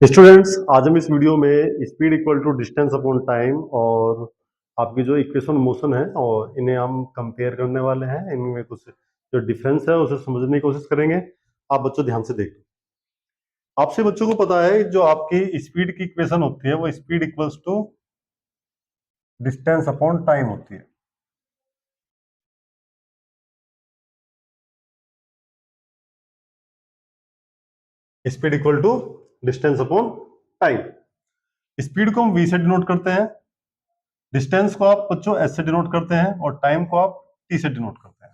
Students, आज हम इस वीडियो में speed equal to distance upon time और आपकी जो इक्वेशन मोशन है और इन्हें हम कंपेयर करने वाले हैं। इनमें कुछ जो डिफरेंस है उसे समझने की कोशिश करेंगे। आप बच्चों ध्यान से देखो। आपसे बच्चों को पता है जो आपकी स्पीड की इक्वेशन होती है वो speed equals to distance upon time होती है। Speed equal to distance upon time. Speed को हम v से डिनोट करते हैं, डिस्टेंस को आप बच्चों s से डिनोट करते हैं और टाइम को आप t से डिनोट करते हैं।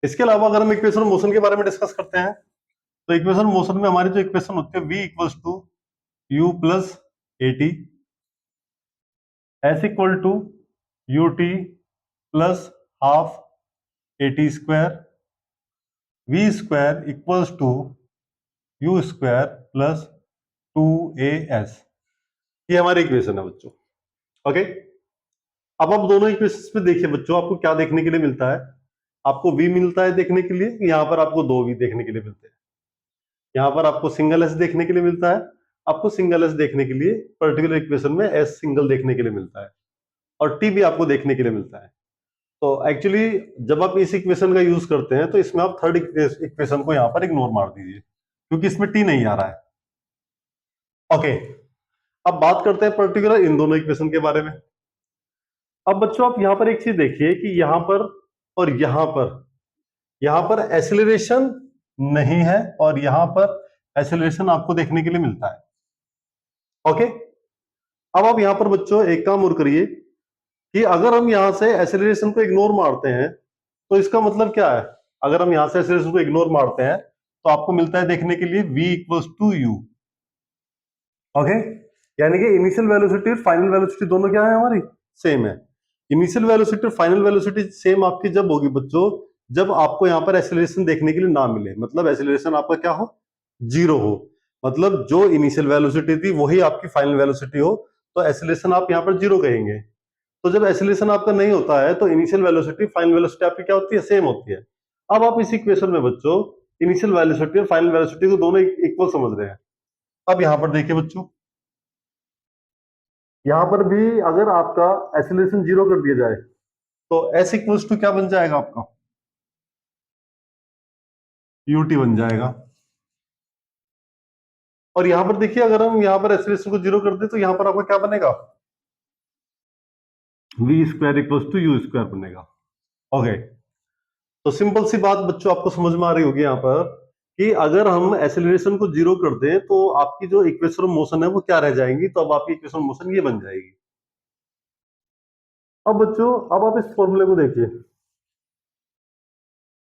इसके अलावा अगर हम इक्वेशन मोशन के बारे में डिस्कस करते हैं तो इक्वेशन मोशन में हमारी जो इक्वेशन होती है v equals to u plus a t, s equal to u t plus half a t square, v square equals to u square plus two a s. ये हमारी इक्वेशन है बच्चों। Okay, अब आप दोनों इक्वेशंस में देखिए बच्चों, आपको क्या देखने के लिए मिलता है। आपको v मिलता है देखने के लिए, यहाँ पर आपको दो v देखने के लिए मिलते हैं। यहाँ पर आपको सिंगल s देखने के लिए मिलता है, आपको सिंगल s देखने के लिए पर्टिकुलर इक्वेशन में s सिंगल देखने के लिए मिलता है और t भी आपको देखने के लिए मिलता है। तो एक्चुअली जब आप इस इक्वेशन का यूज करते हैं तो इसमें आप थर्ड इक्वेशन को यहाँ पर इग्नोर मार दीजिए क्योंकि इसमें t नहीं आ रहा है। ओके, अब बात करते हैं पर्टिकुलर इन दोनों इक्वेशन के बारे में। अब बच्चों आप यहाँ पर एक चीज देखिए कि यहाँ पर और यहाँ पर एक्सेलरेशन नहीं है और यहाँ पर एक्सेलरेशन आपको देखने के लिए मिलता है। ओके, अब आप यहाँ पर बच्चों एक काम और करिए कि अगर हम यहाँ से एक्सेलरेशन को इग्नोर मारते हैं तो इसका मतलब क्या है। अगर हम यहाँ से एक्सेलरेशन को इग्नोर मारते हैं तो आपको मिलता है देखने के लिए v equals to u. Okay, यानी कि इनिशियल वेलोसिटी और फाइनल वेलोसिटी दोनों क्या है हमारी सेम है। इनिशियल वेलोसिटी और फाइनल वेलोसिटी सेम आपकी जब होगी बच्चों, जब आपको यहाँ पर एक्सेलरेशन देखने के लिए ना मिले, मतलब एक्सेलरेशन आपका क्या हो, जीरो हो। मतलब जो इनिशियल वेलोसिटी थी वही आपकी फाइनल वेलोसिटी हो तो एक्सेलरेशन आप यहाँ पर जीरो कहेंगे। तो जब एक्सेलरेशन आपका नहीं होता है तो इनिशियल वेलोसिटी फाइनल वेलोसिटी आपकी क्या होती है, सेम होती है। अब आप इस इक्वेशन में बच्चों इनिशियल वेलोसिटी और फाइनल वेलोसिटी को दोनों इक्वल समझ रहे हैं। अब यहां पर देखिए बच्चों, यहां पर भी अगर आपका एक्सेलरेशन जीरो कर दिया जाए तो s इक्वल्स टू क्या बन जाएगा आपका, ut बन जाएगा। और यहां पर देखिए अगर हम यहां पर एक्सेलरेशन को जीरो कर दे तो यहां पर आपका क्या बनेगा, v square equals to u square बनेगा। ओके, तो सिंपल सी बात बच्चों आपको समझ में आ रही होगी यहाँ पर कि अगर हम एक्सेलरेशन को जीरो कर दें तो आपकी जो इक्वेशन ऑफ मोशन है वो क्या रह जाएंगी, तो अब आपकी इक्वेशन ऑफ मोशन ये बन जाएगी। अब बच्चों अब आप इस फॉर्मूले को देखिए,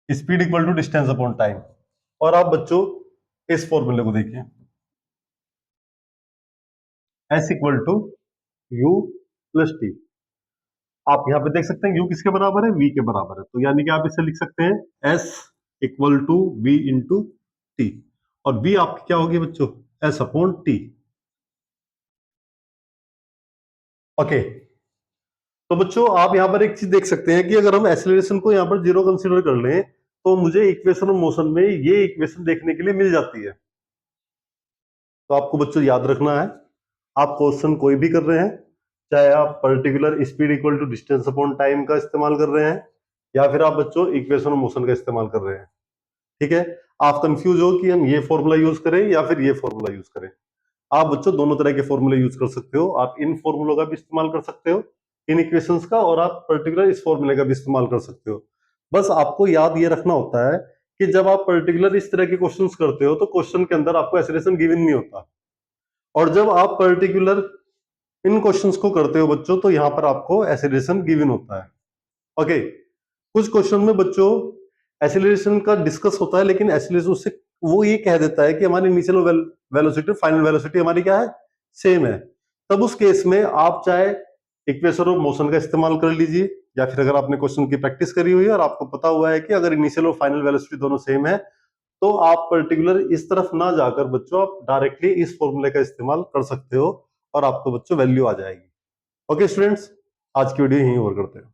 speed equal to distance upon time, और आप बच्चों इस फॉर्मूले को देखिए, s equal to u plus t. आप यहां पे देख सकते हैं u किसके बराबर है, v के बराबर है, तो यानी कि आप इसे लिख सकते हैं s equal to v into t, और v आपकी क्या होगी बच्चों, s अपॉन टी। ओके, तो बच्चों आप यहां पर एक चीज देख सकते हैं कि अगर हम एक्सेलरेशन को यहां पर जीरो कंसीडर कर लें तो मुझे इक्वेशन ऑफ मोशन में ये इक्वेशन देखने के लिए मिल जाती है। तो आपको बच्चों याद रखना है, आप क्वेश्चन कोई भी कर रहे हैं, चाहे आप particular speed equal to distance upon time का इस्तेमाल कर रहे हैं या फिर आप बच्चों इक्वेशन ऑफ मोशन का इस्तेमाल कर रहे हैं, ठीक है, आप कंफ्यूज हो कि हम ये फॉर्मूला यूज करें या फिर ये फॉर्मूला यूज करें। आप बच्चों दोनों तरह के फॉर्मूले यूज कर सकते हो, आप इन फॉर्मूलों का भी इस्तेमाल कर सकते हो, इन इक्वेशंस का, और आप पर्टिकुलर इस फॉर्मूले का भी इस्तेमाल कर सकते हो। बस आपको याद ये रखना होता है कि जब आप पर्टिकुलर इस तरह के क्वेश्चंस करते हो तो क्वेश्चन के अंदर आपको एक्सेलरेशन गिवन नहीं होता, और जब आप पर्टिकुलर इन क्वेश्चंस को करते हो बच्चों तो यहां पर आपको एक्सेलरेशन गिवन होता है। ओके, कुछ क्वेश्चन में बच्चों एक्सेलरेशन का डिस्कस होता है लेकिन एक्सेलरेशन उससे वो ये कह देता है कि हमारी इनिशियल वेलोसिटी फाइनल वेलोसिटी हमारी क्या है, सेम है। तब उस केस में आप चाहे इक्वेशन ऑफ मोशन का इस्तेमाल कर लीजिए या फिर अगर आपने क्वेश्चन की प्रैक्टिस करी हुई है और आपको पता हुआ है कि अगर इनिशियल और फाइनल वेलोसिटी दोनों सेम है तो आप पर्टिकुलर इस तरफ ना जाकर बच्चों आप डायरेक्टली इस फॉर्मूले का इस्तेमाल कर सकते हो और आपको बच्चों वैल्यू आ जाएगी। ओके स्टूडेंट्स, आज की वीडियो यहीं ओवर करते हैं।